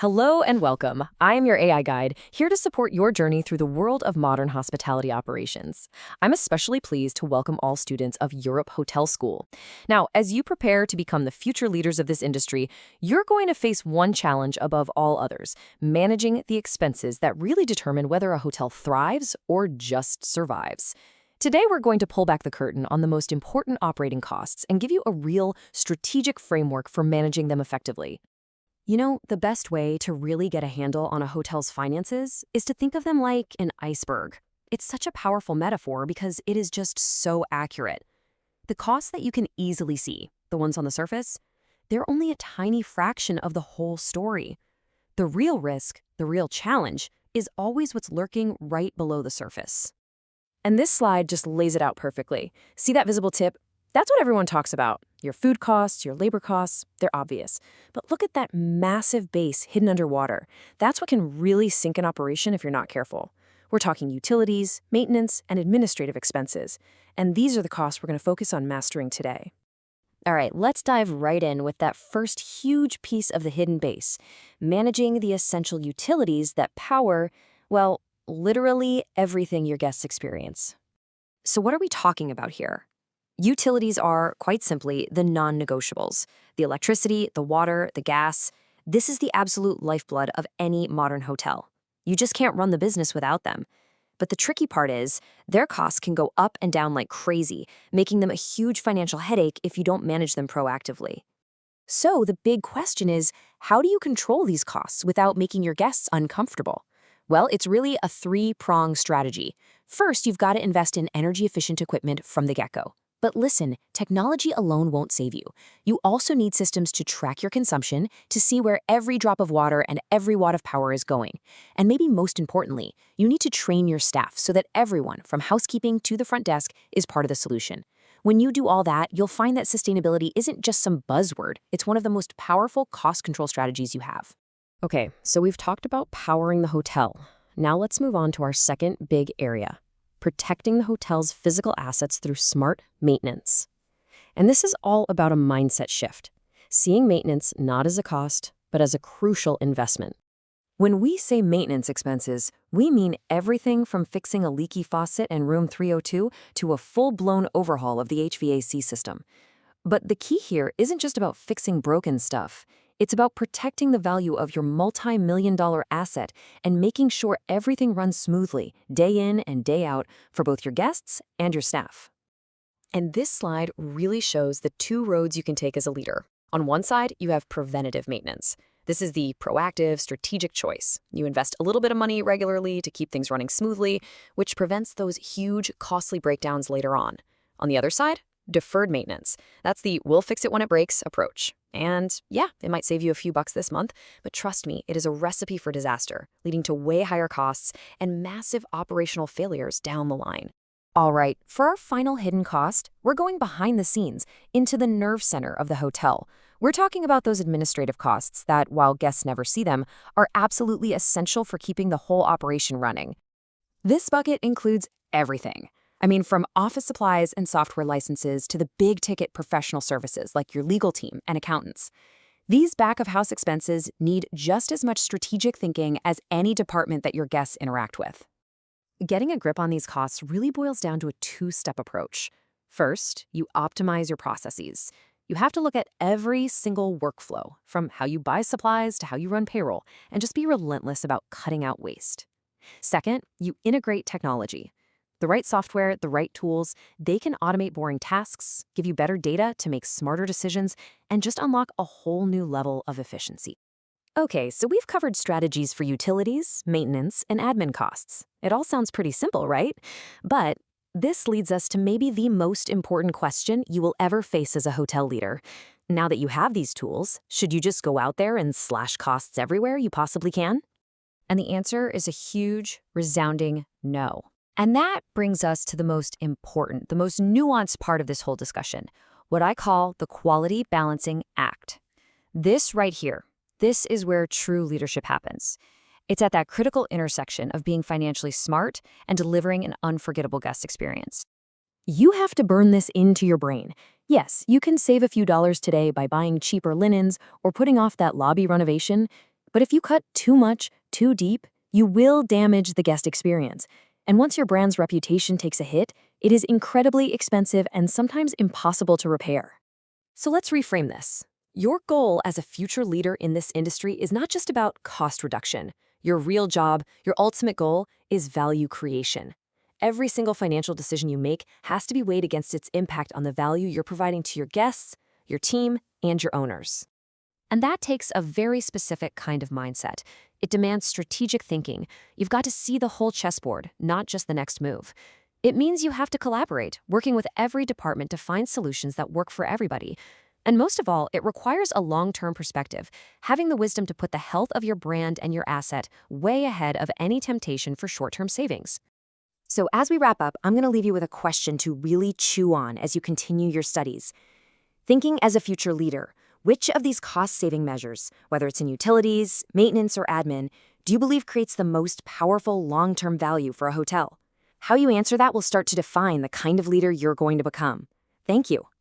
Hello and welcome. I am your AI guide, here to support your journey through the world of modern hospitality operations. I'm especially pleased to welcome all students of Europe Hotel School. Now, as you prepare to become the future leaders of this industry, you're going to face one challenge above all others: managing the expenses that really determine whether a hotel thrives or just survives. Today, we're going to pull back the curtain on the most important operating costs and give you a real strategic framework for managing them effectively. You know, the best way to really get a handle on a hotel's finances is to think of them like an iceberg. It's such a powerful metaphor because it is just so accurate. The costs that you can easily see, the ones on the surface, they're only a tiny fraction of the whole story. The real risk, the real challenge, is always what's lurking right below the surface. And this slide just lays it out perfectly. See that visible tip? That's what everyone talks about. Your food costs, your labor costs, they're obvious. But look at that massive base hidden underwater. That's what can really sink an operation if you're not careful. We're talking utilities, maintenance, and administrative expenses. And these are the costs we're going to focus on mastering today. All right, let's dive right in with that first huge piece of the hidden base: managing the essential utilities that power, well, literally everything your guests experience. So what are we talking about here? Utilities are, quite simply, the non-negotiables. The electricity, the water, the gas. This is the absolute lifeblood of any modern hotel. You just can't run the business without them. But the tricky part is, their costs can go up and down like crazy, making them a huge financial headache if you don't manage them proactively. So the big question is, how do you control these costs without making your guests uncomfortable? Well, it's really a three-pronged strategy. First, you've got to invest in energy-efficient equipment from the get-go. But listen, technology alone won't save you. You also need systems to track your consumption, to see where every drop of water and every watt of power is going. And maybe most importantly, you need to train your staff so that everyone, from housekeeping to the front desk, is part of the solution. When you do all that, you'll find that sustainability isn't just some buzzword. It's one of the most powerful cost control strategies you have. Okay, so we've talked about powering the hotel. Now let's move on to our second big area: protecting the hotel's physical assets through smart maintenance. And this is all about a mindset shift, seeing maintenance not as a cost, but as a crucial investment. When we say maintenance expenses, we mean everything from fixing a leaky faucet in room 302 to a full-blown overhaul of the HVAC system. But the key here isn't just about fixing broken stuff. It's about protecting the value of your multi-million-dollar asset and making sure everything runs smoothly, day in and day out, for both your guests and your staff. And this slide really shows the two roads you can take as a leader. On one side, you have preventative maintenance. This is the proactive, strategic choice. You invest a little bit of money regularly to keep things running smoothly, which prevents those huge, costly breakdowns later on. On the other side, deferred maintenance. That's the "we'll fix it when it breaks" approach. And yeah, it might save you a few bucks this month, but trust me, it is a recipe for disaster, leading to way higher costs and massive operational failures down the line. All right, for our final hidden cost, we're going behind the scenes, into the nerve center of the hotel. We're talking about those administrative costs that, while guests never see them, are absolutely essential for keeping the whole operation running. This bucket includes everything. I mean, from office supplies and software licenses to the big-ticket professional services like your legal team and accountants. These back-of-house expenses need just as much strategic thinking as any department that your guests interact with. Getting a grip on these costs really boils down to a two-step approach. First, you optimize your processes. You have to look at every single workflow, from how you buy supplies to how you run payroll, and just be relentless about cutting out waste. Second, you integrate technology. The right software, the right tools, they can automate boring tasks, give you better data to make smarter decisions, and just unlock a whole new level of efficiency. Okay, so we've covered strategies for utilities, maintenance, and admin costs. It all sounds pretty simple, right? But this leads us to maybe the most important question you will ever face as a hotel leader. Now that you have these tools, should you just go out there and slash costs everywhere you possibly can? And the answer is a huge, resounding no. And that brings us to the most important, the most nuanced part of this whole discussion, what I call the quality balancing act. This right here, this is where true leadership happens. It's at that critical intersection of being financially smart and delivering an unforgettable guest experience. You have to burn this into your brain. Yes, you can save a few dollars today by buying cheaper linens or putting off that lobby renovation, But if you cut too much, too deep, you will damage the guest experience. And once your brand's reputation takes a hit, it is incredibly expensive and sometimes impossible to repair. So let's reframe this. Your goal as a future leader in this industry is not just about cost reduction. Your real job, your ultimate goal, is value creation. Every single financial decision you make has to be weighed against its impact on the value you're providing to your guests, your team, and your owners. And that takes a very specific kind of mindset. It demands strategic thinking. You've got to see the whole chessboard, not just the next move. It means you have to collaborate, working with every department to find solutions that work for everybody. And most of all, it requires a long-term perspective, having the wisdom to put the health of your brand and your asset way ahead of any temptation for short-term savings. So as we wrap up, I'm going to leave you with a question to really chew on as you continue your studies. Thinking as a future leader, which of these cost-saving measures, whether it's in utilities, maintenance, or admin, do you believe creates the most powerful long-term value for a hotel? How you answer that will start to define the kind of leader you're going to become. Thank you.